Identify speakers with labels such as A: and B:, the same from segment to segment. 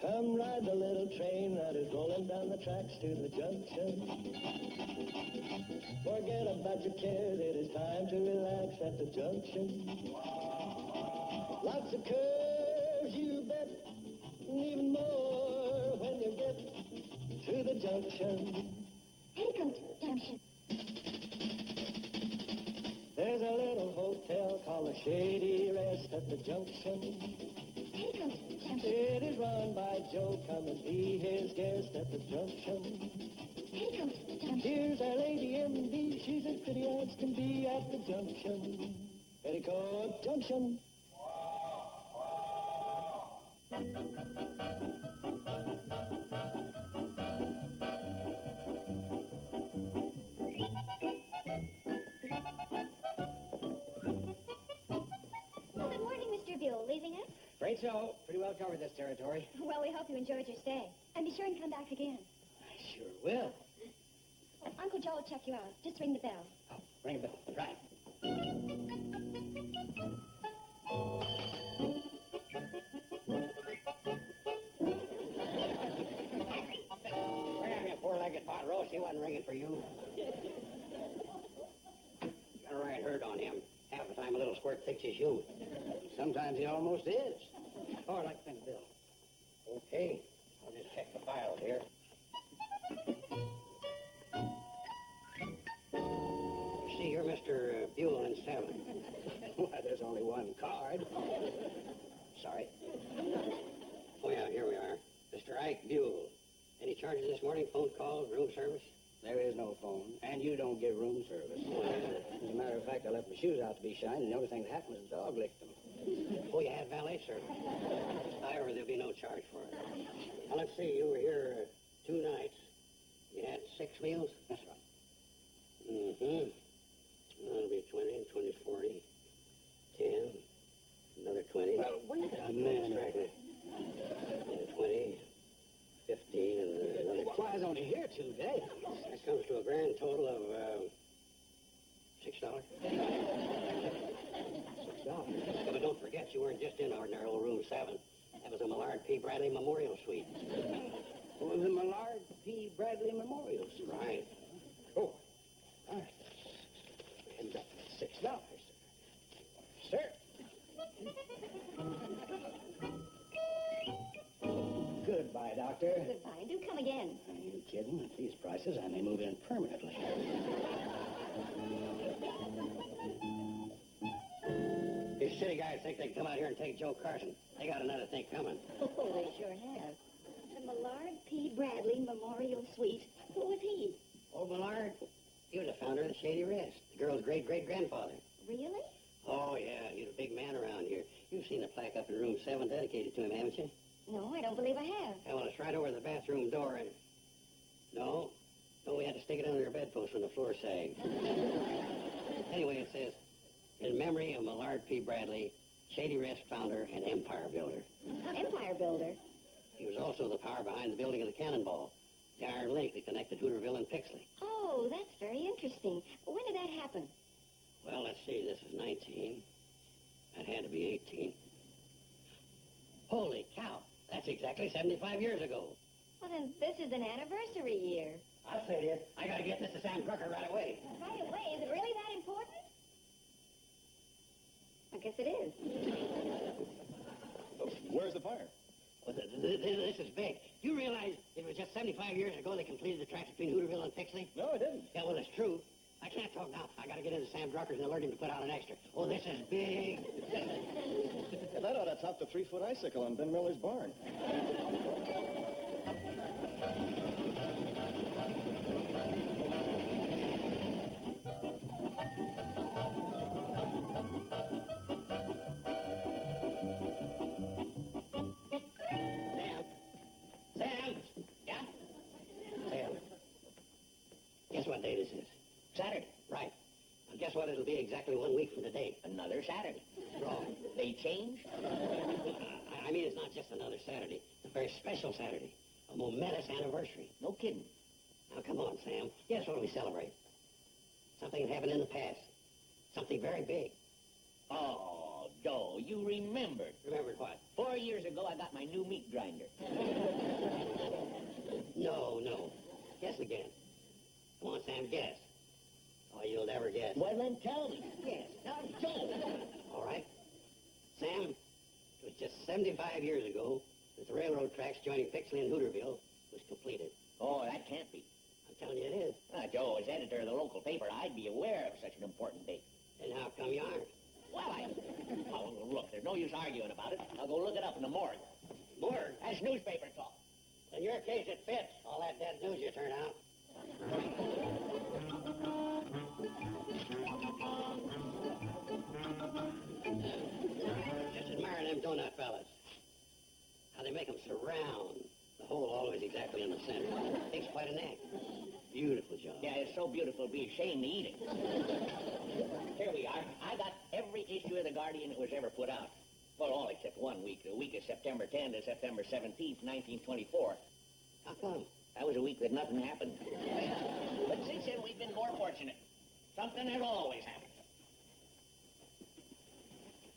A: Come ride the little train that is rolling down the tracks to the junction. Forget about your cares, it is time to relax at the junction. Lots of curves, you bet, and even more when you get to the junction.
B: Petticoat Junction.
A: There's a little hotel called the Shady Rest at the junction.
B: Petticoat Junction.
A: It is run by Joe. Come and be his guest at the junction.
B: Petticoat Junction.
A: Here's our lady M.D. She's as pretty as can be at the junction. Petticoat Junction.
B: Good morning, Mr. Buell. Leaving us?
C: Afraid so. Pretty well covered this territory.
B: Well, we hope you enjoyed your stay. And be sure and come back again.
C: I sure will.
B: Oh, Uncle Joe will check you out. Just ring the bell.
C: Oh, ring a bell. Right. Grab me a four-legged pot roast. He wasn't ringing for you. Got a right hurt on him. Half the time a little squirt thinks he's you. Sometimes he almost is. Oh, I'd like to ring the bell. Okay. I'll just check the file here. See, you're Mr. Buell in 7. Why, there's only one card. Sorry. Oh, yeah, here we are. Mr. Ike Buell. Any charges this morning? Phone calls, room service? There is no phone, and you don't give room service. As a matter of fact, I left my shoes out to be shined, and the only thing that happened was the dog licked them. Oh, you had valet service? However, there'll be no charge for it. Now, let's see. You were here 2 nights. You had 6 meals? That's right. Mm-hmm. That'll be 20, 20, 40, 10, another 20. Well, wait a minute. 20, 15, and another... Well, I was only here 2 days. That comes to a grand total of, $6. $6? Yeah, but don't forget, you weren't just in ordinary old room 7. That was a Millard P. Bradley Memorial Suite. It was a Millard P. Bradley Memorial Suite. Right. Oh, all right. And $6, sir. Goodbye, Doctor.
B: Goodbye. Do come again.
C: Are you kidding? At these prices, I may move in permanently. These city guys think they can come out here and take Joe Carson. They got another thing coming.
B: Oh, they sure have. The Millard P. Bradley Memorial Suite. Who was he?
C: Old Millard? He was the founder of the Shady Rest. The girl's great-great-grandfather.
B: Really?
C: Oh, yeah. He's a big man around here. You've seen the plaque up in room 7 dedicated to him, haven't you?
B: No, I don't believe I have.
C: Yeah, well, it's right over the bathroom door and... No, we had to stick it under the bedpost when the floor sagged. Anyway, it says, in memory of Millard P. Bradley, Shady Rest founder and empire builder.
B: Empire builder?
C: He was also the power behind the building of the Cannonball, the iron link that connected Hooterville and Pixley.
B: Oh, that's very interesting. When did that happen?
C: Well, let's see, this is 19. That had to be 18. Holy cow, that's exactly 75 years ago.
B: Well, then this is an anniversary year.
C: I'll say it. I gotta get this to Sam Drucker right away.
B: Right away? Is it really that important? I guess it is.
D: Where's the fire?
C: Well, this is big. You realize it was just 75 years ago they completed the tracks between Hooterville and Pixley?
D: No, I didn't.
C: Yeah, well, it's true. I can't talk now. I gotta get into Sam Drucker's and alert him to put out an extra. Oh, this is big.
D: Yeah, that ought to top the 3-foot icicle on Ben Miller's barn.
C: Sam? Yeah? Sam. Guess what day this is? Saturday. Right. Well, guess what? It'll be exactly 1 week from today. Another Saturday. Wrong. They changed? I mean, it's not just another Saturday. It's a very special Saturday. A momentous anniversary. No kidding. Now, come on, Sam. Guess what we celebrate? Something that happened in the past. Something very big.
E: Oh, Joe, you remembered.
C: Remembered what?
E: 4 years ago, I got my new meat grinder.
C: No. Guess again. Come on, Sam, guess. Oh, you'll never guess.
E: Well, then tell me. Yes. Now, Joe.
C: All right. Sam, it was just 75 years ago that the railroad tracks joining Pixley and Hooterville was completed.
E: Oh, that can't be.
C: I'm telling you it is.
E: Joe, as editor of the local paper, I'd be aware of such an important date.
C: And how come you aren't?
E: Well, Oh, look, there's no use arguing about it. I'll go look it up in the morgue.
C: Morgue?
E: That's newspaper talk.
C: In your case, it fits. All that dead news you turn out. Just admire them donut fellas. How they make them surround. The hole always exactly in the center. Takes quite an act. Beautiful job.
E: Yeah, it's so beautiful it'd be a shame to eat it. Here we are. I got every issue of The Guardian that was ever put out. Well, all except 1 week. The week of September 10 to September 17th, 1924.
C: How come?
E: That was a week that nothing happened. But since then, we've been more fortunate. Something that always happens.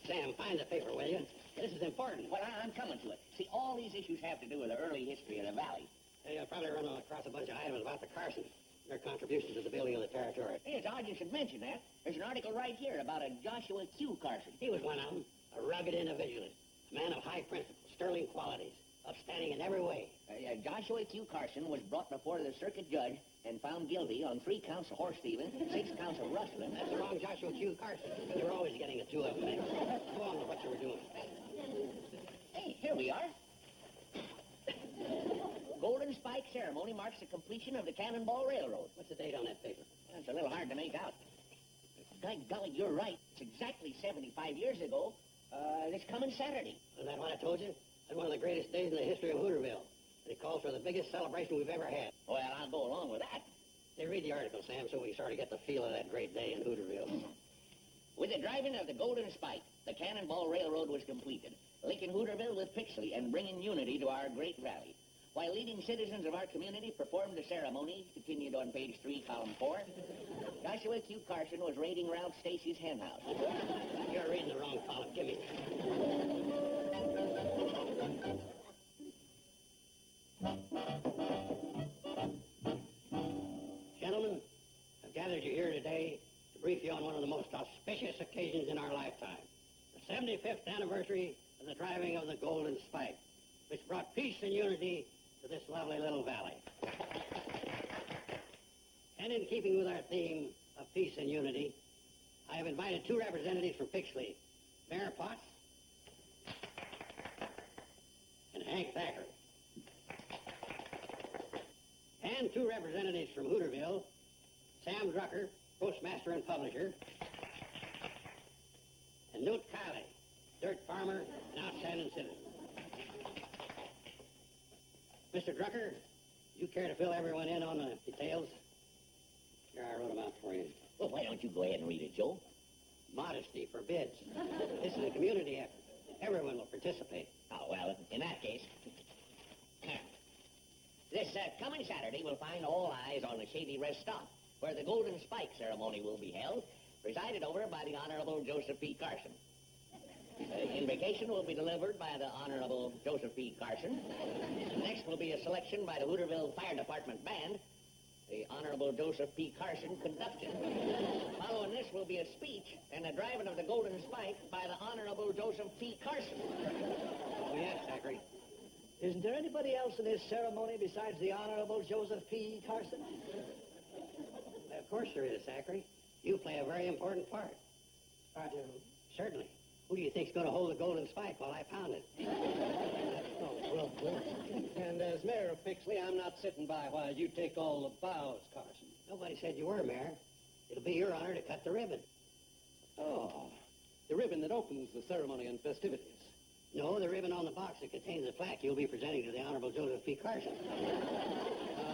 C: Sam, find the paper, will you? This is important.
E: Well, I'm coming to it. See, all these issues have to do with the early history of the valley.
C: You'll probably run across a bunch of items about the Carsons. Their contributions to the building of the territory.
E: Hey, it's odd you should mention that. There's an article right here about a Joshua Q. Carson.
C: He was one of them. A rugged individualist. A man of high principles, sterling qualities. Upstanding in every way.
E: Joshua Q. Carson was brought before the circuit judge and found guilty on 3 counts of horse thieving, 6 counts of rustling.
C: That's the wrong Joshua Q. Carson. You're always getting the two of them mixed. Go on with what you were doing.
E: Hey, here we are. Golden Spike ceremony marks the completion of the Cannonball Railroad.
C: What's the date on that paper?
E: That's a little hard to make out. By golly, you're right. It's exactly 75 years ago. This coming Saturday.
C: Isn't that what I told you? That's one of the greatest days in the history of Hooterville. And it calls for the biggest celebration we've ever had.
E: Well, I'll go along with that.
C: Hey, read the article, Sam, so we can sort of get the feel of that great day in Hooterville.
E: With the driving of the Golden Spike, the Cannonball Railroad was completed, linking Hooterville with Pixley and bringing unity to our great valley. While leading citizens of our community performed the ceremony, continued on page 3, column 4, Joshua Q. Carson was raiding Ralph Stacy's hen house.
C: You're reading the wrong column. Give me. Gentlemen, I've gathered you here today to brief you on one of the most auspicious occasions in our lifetime. The 75th anniversary of the driving of the Golden Spike, which brought peace and unity to this lovely little valley. And in keeping with our theme of peace and unity, I have invited 2 representatives from Pixley, Mayor Potts and Hank Thackeray. And 2 representatives from Hooterville, Sam Drucker, postmaster and publisher, and Newt Kiley, dirt farmer and outstanding citizen. Mr. Drucker, you care to fill everyone in on the details? Here, I wrote them out for you.
E: Well, why don't you go ahead and read it, Joe?
C: Modesty forbids. This is a community effort. Everyone will participate.
E: Oh, well, in that case... This coming Saturday will find all eyes on the Shady Rest Stop, where the Golden Spike ceremony will be held, presided over by the Honorable Joseph P. Carson. The invocation will be delivered by the Honorable Joseph P. Carson. Next will be a selection by the Hooterville Fire Department Band, the Honorable Joseph P. Carson conducting. Following this will be a speech and the driving of the Golden Spike by the Honorable Joseph P. Carson.
C: Oh, yes, Thackeray.
F: Isn't there anybody else in this ceremony besides the Honorable Joseph P. Carson?
C: Of course there is, Thackeray. You play a very important part.
F: I do.
C: Certainly. Who do you think's going to hold the Golden Spike while I pound it?
F: Oh, well. And as mayor of Pixley, I'm not sitting by while you take all the bows, Carson.
C: Nobody said you were, Mayor. It'll be your honor to cut the ribbon.
F: Oh, the ribbon that opens the ceremony and festivities.
C: No, the ribbon on the box that contains the plaque you'll be presenting to the Honorable Joseph P. Carson.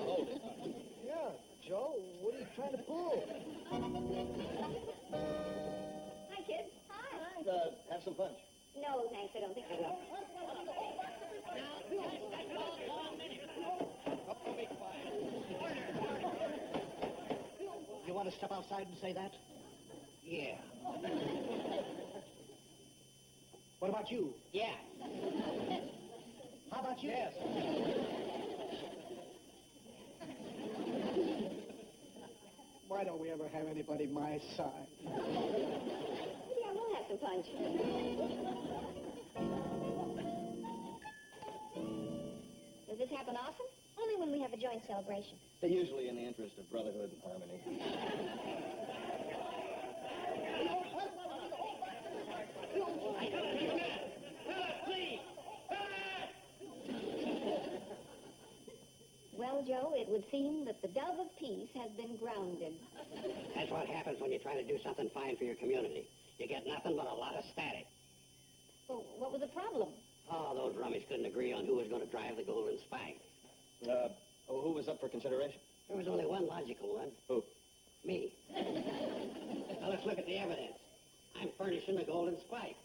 F: Hold it, Carson. Yeah, Joe, what are you trying to pull?
B: Hi, kids. Hi.
D: Have some punch.
B: No, thanks. I don't think I will.
F: You want to step outside and say that?
C: Yeah.
F: What about you?
E: Yeah.
F: Yes.
A: Why don't we ever have anybody my size?
B: Yeah, we'll have some punch. Does this happen often? Only when we have a joint celebration.
D: Usually in the interest of brotherhood and harmony.
B: Well, Joe, it would seem that the dove of peace has been grounded.
C: That's what happens when you're trying to do something fine for your community. You get nothing but a lot of static.
B: Well, what was the problem?
C: Oh, those rummies couldn't agree on who was going to drive the Golden Spike.
D: Who was up for consideration?
C: There was only one logical one.
D: Who?
C: Me. Now, let's look at the evidence. I'm furnishing the Golden Spike.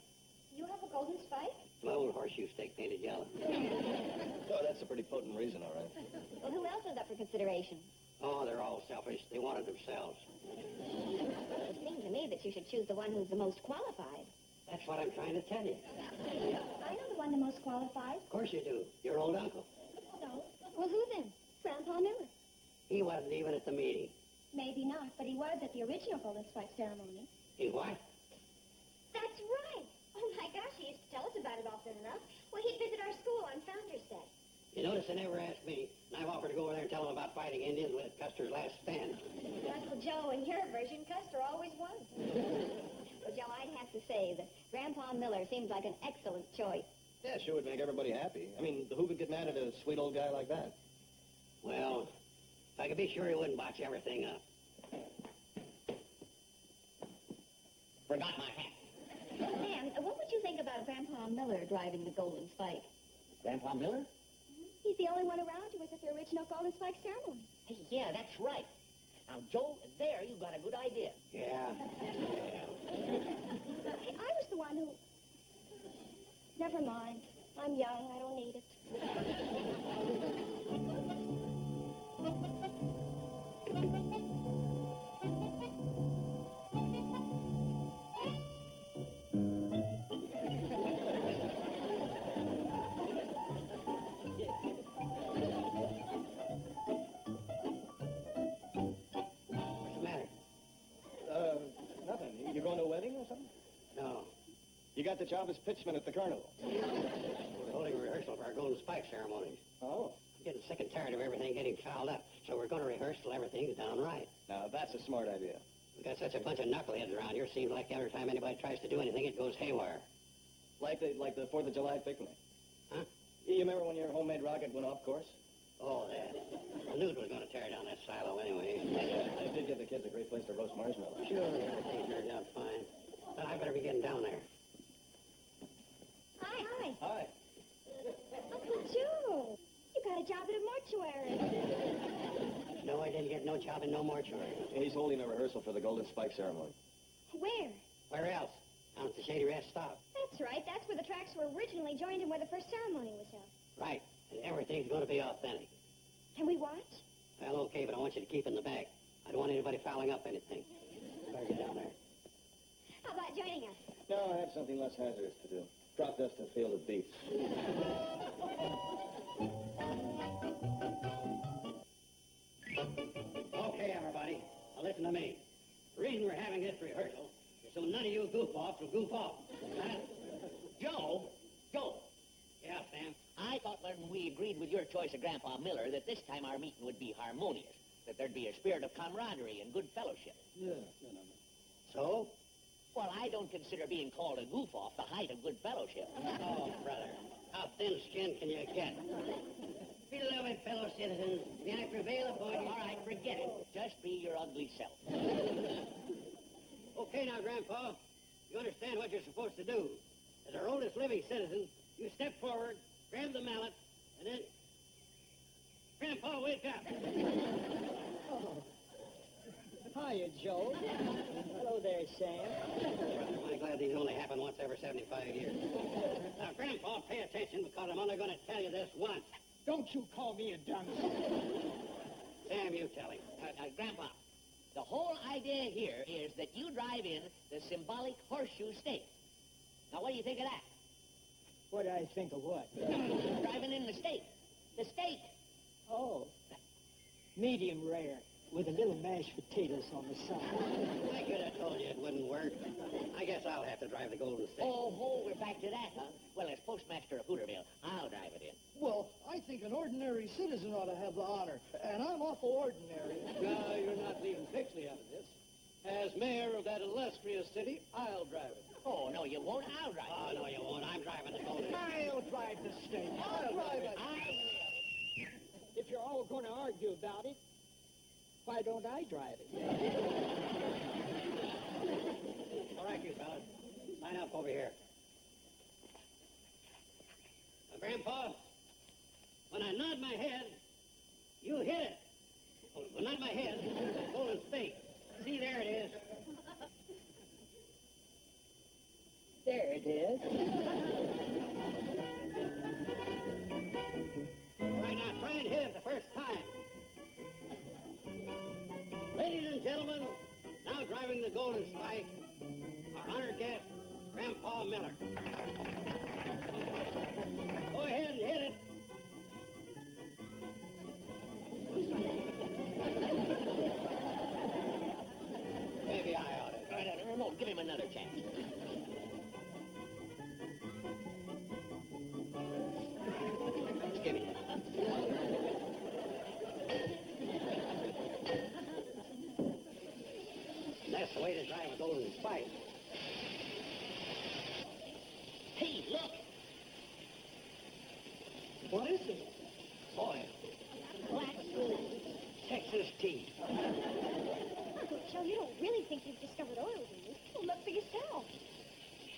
B: You have a golden spike?
C: It's my old horseshoe stick painted yellow.
D: Oh, that's a pretty potent reason, all right.
B: Well, who else was up for consideration?
C: Oh, they're all selfish. They wanted themselves.
B: It seems to me that you should choose the one who's the most qualified.
C: That's what I'm trying to tell you.
B: I know the one the most qualified.
C: Of course you do. Your old uncle.
B: No. Well, who then? Grandpa Miller.
C: He wasn't even at the meeting.
B: Maybe not, but he was at the original Golden Spike ceremony.
C: He what?
B: That's right. Oh, my gosh, he used to tell us about it often enough. Well, he'd visit our school on Founder's Day.
C: You notice they never asked me, and I've offered to go over there and tell them about fighting Indians with Custer's last stand.
B: Uncle Joe, in your version, Custer always won. Well, Joe, I'd have to say that Grandpa Miller seems like an excellent choice.
D: Yeah, sure would make everybody happy. I mean, who could get mad at a sweet old guy like that?
C: Well, if I could be sure he wouldn't botch everything up.
E: Forgot my hat.
B: Sam, what would you think about Grandpa Miller driving the Golden Spike?
E: Grandpa Miller?
B: He's the only one around who was at the original Golden Spike ceremony.
E: Hey, yeah, that's right. Now, Joe, there you got a good idea.
C: Yeah.
B: I was the one who... Never mind. I'm young. I don't need it.
C: What's the matter?
D: Nothing. You going to a wedding or something?
C: No.
D: You got the job as pitchman at the carnival.
C: We're holding a rehearsal for our Golden Spike ceremonies.
D: Oh.
C: I'm getting sick and tired of everything getting fouled up, so we're going to rehearse till everything's done right.
D: Now, that's a smart idea.
C: We got such a bunch of knuckleheads around here, seems like every time anybody tries to do anything, it goes haywire.
D: Like the 4th of July picnic.
C: Huh?
D: You remember when your homemade rocket went off course?
C: Oh, that. I knew it was going to tear down that silo anyway.
D: I did give the kids a great place to roast marshmallows.
C: Sure, everything turned out fine. But I better be getting down there.
B: Hi. Hi.
D: Hi.
B: Uncle Joe. You got a job at a mortuary.
C: No, I didn't get no job in no mortuary.
D: He's holding a rehearsal for the Golden Spike ceremony.
B: Where?
C: Where else? Down at the Shady Rest Stop.
B: That's right. That's where the tracks were originally joined and where the first ceremony was held.
C: Right. And everything's going to be authentic.
B: Can we watch?
C: Well, okay, but I want you to keep in the back. I don't want anybody fouling up anything. Better get down there.
B: How about joining us?
D: No, I have something less hazardous to do. Drop dust a field of beef.
C: Okay, everybody. Now listen to me. The reason we're having this rehearsal is so none of you goof-offs will goof off. Huh?
E: Joe?
C: Yeah, Sam.
E: I thought when we agreed with your choice of Grandpa Miller that this time our meeting would be harmonious, that there'd be a spirit of camaraderie and good fellowship.
C: So?
E: Well, I don't consider being called a goof-off the height of good fellowship.
C: Oh, brother. How thin-skinned can you get? Beloved fellow citizens, may I prevail upon you?
E: All right, forget it. Just be your ugly self.
C: Okay, now, Grandpa, you understand what you're supposed to do. As our oldest living citizen, you step forward, grab the mallet, and then... Grandpa, wake up!
A: Hiya, Joe. Hello there, Sam.
C: I'm glad these only happen once every 75 years. Now, Grandpa, pay attention, because I'm only going to tell you this once.
A: Don't you call me a dunce.
C: Sam, you tell him.
E: Grandpa, the whole idea here is that you drive in the symbolic horseshoe stake. Now, what do you think of that?
A: What do I think of what?
E: Driving in the the steak. The steak.
G: Oh, medium rare with a little mashed potatoes on the side.
C: I could have told you it wouldn't work. I guess I'll have to drive the Golden State.
E: Oh, we're back to that, huh? Well, as postmaster of Hooterville, I'll drive it in.
F: Well, I think an ordinary citizen ought to have the honor, and I'm awful ordinary.
G: No, you're not leaving Pixley out of this. As mayor of that illustrious city, I'll drive it.
E: Oh, no, you won't. I'll drive
C: Oh,
E: it.
C: no, you won't. I'm driving the Golden State.
G: I'll drive the state.
F: I'll drive it.
G: If you're all going to argue about it, why don't I drive it?
C: All right, you fellas. Line up over here. Now, Grandpa, when I nod my head, you hit it. Well, not my head, Golden State. See, there it is.
G: There it is.
C: All right, now try and hit it the first time. Ladies and gentlemen, now driving the Golden Spike, our honored guest, Grandpa Miller. Go ahead and hit it. Maybe I ought to.
E: No, give him another chance.
C: Give me it. That's the way to drive a Golden Spike.
E: Hey, look.
G: What is it?
C: Oil.
B: Black food.
C: Texas tea.
B: Uncle Joe, you don't really think you've discovered oil, do you? Well, look for yourself.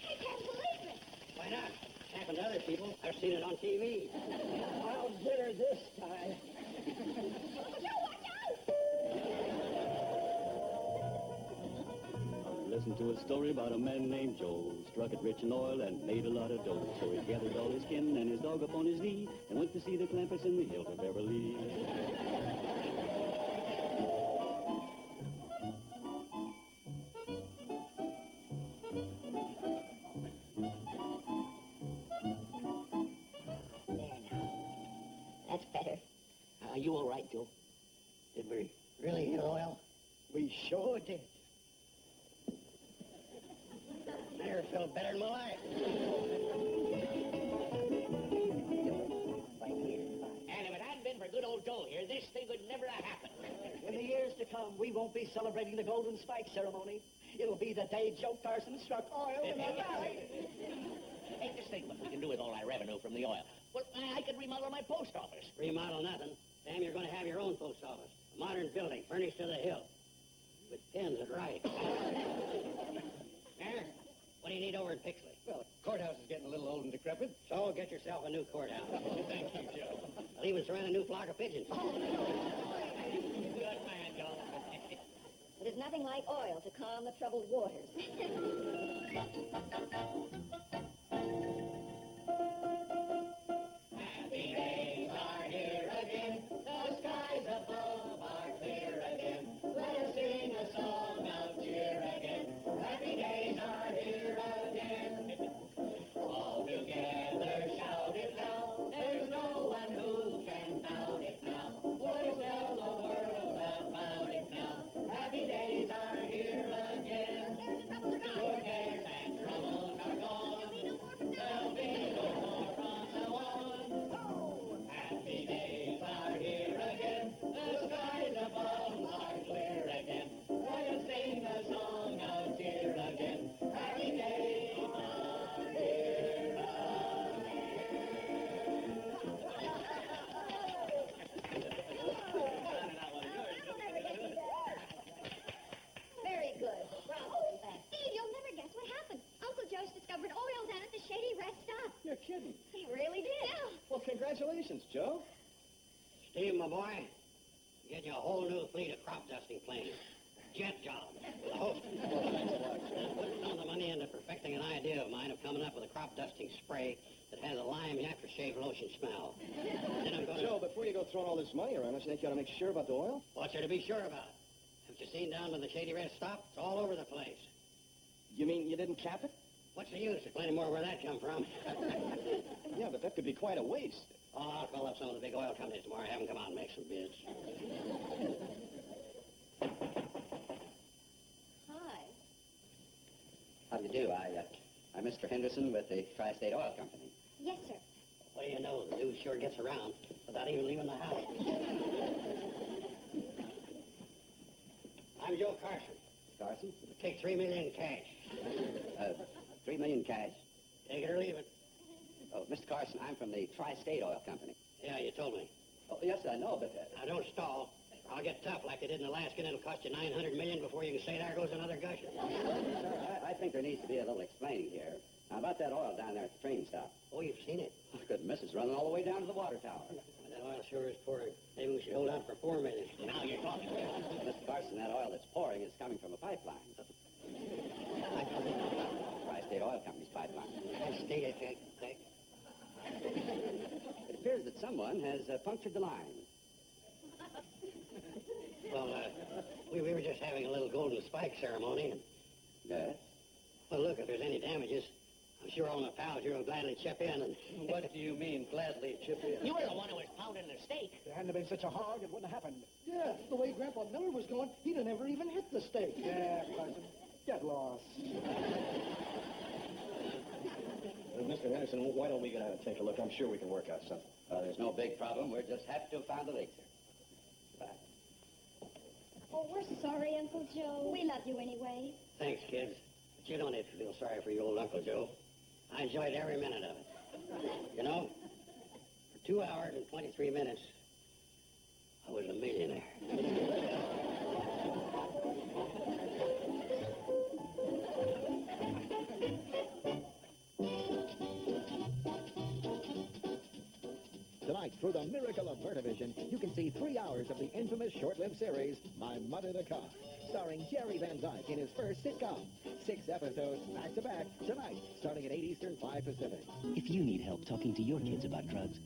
B: I can't believe it.
C: Why not? It's happened to other people. I've seen it on TV.
G: I'll get her this time.
B: Uncle Joe, watch out!
H: Listen to a story about a man named Joe. Struck it rich in oil and made a lot of dough. So he gathered all his kin and his dog up on his knee and went to see the Clampets in the hills of Beverly.
B: There now. That's better.
E: Are you all right, Joe?
C: Did we really hit oil?
G: We sure did.
C: I never felt better in my life.
E: And if it hadn't been for good old Joe here, this thing would never have happened.
G: In the years to come, we won't be celebrating the Golden Spike ceremony. It'll be the day Joe Carson struck oil in the valley.
E: Hey, just think what we can do with all our revenue from the oil. Well, I could remodel my post office.
C: Remodel nothing. Sam, you're going to have your own post office. A modern building, furnished to the hill. With pens that write. Mayor, what do you need over in Pixley?
F: Well, the courthouse is getting a little old and decrepit.
C: So get yourself a new courthouse.
F: Thank you, Joe.
C: I'll even throw in a new flock of pigeons.
E: Good man, Joe.
B: There's nothing like oil to calm the troubled waters.
A: Happy days are here again. The skies above are clear again. Let us sing a song of cheer again. Happy days are here again. All together shout it now. There's no one who can doubt it now. We'll tell the world about it now. Happy days are here again. Your cares and troubles are gone. There'll be no more from now on. Happy days are here again. The skies above are clear again. Let us sing a song of cheer again. Happy days are here
B: Very good. Bravo. Steve, you'll never guess what happened. Uncle Joe's discovered oil down at the Shady Rest Stop.
F: You're kidding.
B: He really did.
F: Well, congratulations, Joe.
C: Steve, my boy, I'm getting you a whole new fleet of crop dusting planes. Jet job. I hope. Putting some of the money into perfecting an idea of mine of coming up with a crop dusting spray that has a lime aftershave lotion smell. Then I'm going to...
D: Joe, before you go throwing all this money around, don't you think you ought to make sure about the oil?
C: What's there to be sure about? Haven't you seen down to the Shady Rest Stop? It's all over the place.
D: You mean you didn't cap it?
C: What's the use? There's plenty more where that come from.
D: Yeah, but that could be quite a waste.
C: Oh, I'll call up some of the big oil companies tomorrow. Have them come out and make some bids.
B: Hi.
C: How do you do? I'm Mr. Henderson with the Tri-State Oil Company.
B: Yes, sir.
C: What do you know? The news sure gets around without even leaving the house. I'm Joe Carson.
F: Carson?
C: Take $3 million cash.
F: $3 million cash.
C: Take it or leave it.
F: Oh, Mr. Carson, I'm from the Tri-State Oil Company.
C: Yeah, you told me.
F: Oh, yes, I know, but...
C: Now, don't stall. I'll get tough like they did in Alaska, and it'll cost you $900 million before you can say there goes another gusher.
F: Sir, I think there needs to be a little explaining here. Now, about that oil down there at the train stop.
C: Oh, you've seen it.
F: Oh, goodness, it's running all the way down to the water tower.
C: That oil sure is pouring. Maybe we should hold out for $4 million.
E: Now you're talking.
F: Mr. Carson, that oil that's pouring is coming from a pipeline. Tri-State Oil Company's pipeline.
C: State it, take.
F: It appears that someone has punctured the line.
C: Well, we were just having a little golden spike ceremony, and,
F: Yes?
C: well, look, if there's any damages, I'm sure all my pals here will gladly chip in, and...
D: What do you mean, gladly chip in?
E: You were the one who was pounding the steak.
G: If there hadn't been such a hog, it wouldn't have happened.
I: Yeah, the way Grandpa Miller was going, he'd have never even hit the stake.
G: Yeah, Carson. Get lost.
D: Mr. Henderson, why don't we get out and take a look? I'm sure we can work out something.
F: There's no big problem. We're just happy to have found the leak, sir. Bye.
B: Oh, we're sorry, Uncle Joe. We love you anyway.
C: Thanks, kids. But you don't have to feel sorry for your old Uncle Joe. I enjoyed every minute of it. You know, for 2 hours and 23 minutes, I was a millionaire.
J: Tonight, through the miracle of Vertivision, you can see 3 hours of the infamous short-lived series, My Mother the Car, starring Jerry Van Dyke in his first sitcom. 6 episodes back-to-back tonight, starting at 8 Eastern, 5 Pacific.
K: If you need help talking to your kids about drugs,